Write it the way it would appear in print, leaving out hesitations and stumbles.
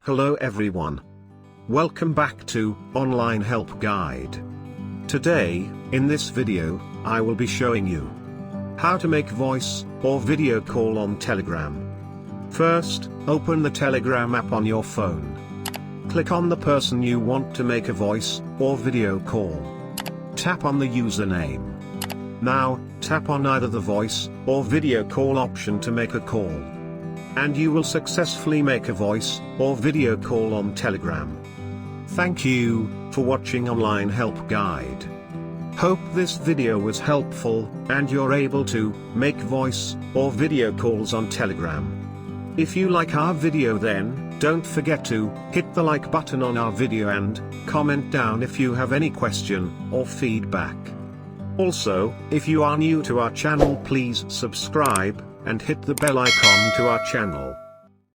Hello everyone. Welcome back to Online Help Guide. Today, in this video, I will be showing you how to make voice or video call on Telegram. First, open the Telegram app on your phone. Click on the person you want to make a voice or video call. Tap on the username. Now, tap on either the voice or video call option to make a call. And you will successfully make a voice or video call on Telegram. Thank you for watching Online Help Guide. Hope this video was helpful and you're able to make voice or video calls on Telegram. If you like our video, then don't forget to hit the like button on our video and comment down if you have any question or feedback. Also, if you are new to our channel, please subscribe and hit the bell icon to our channel.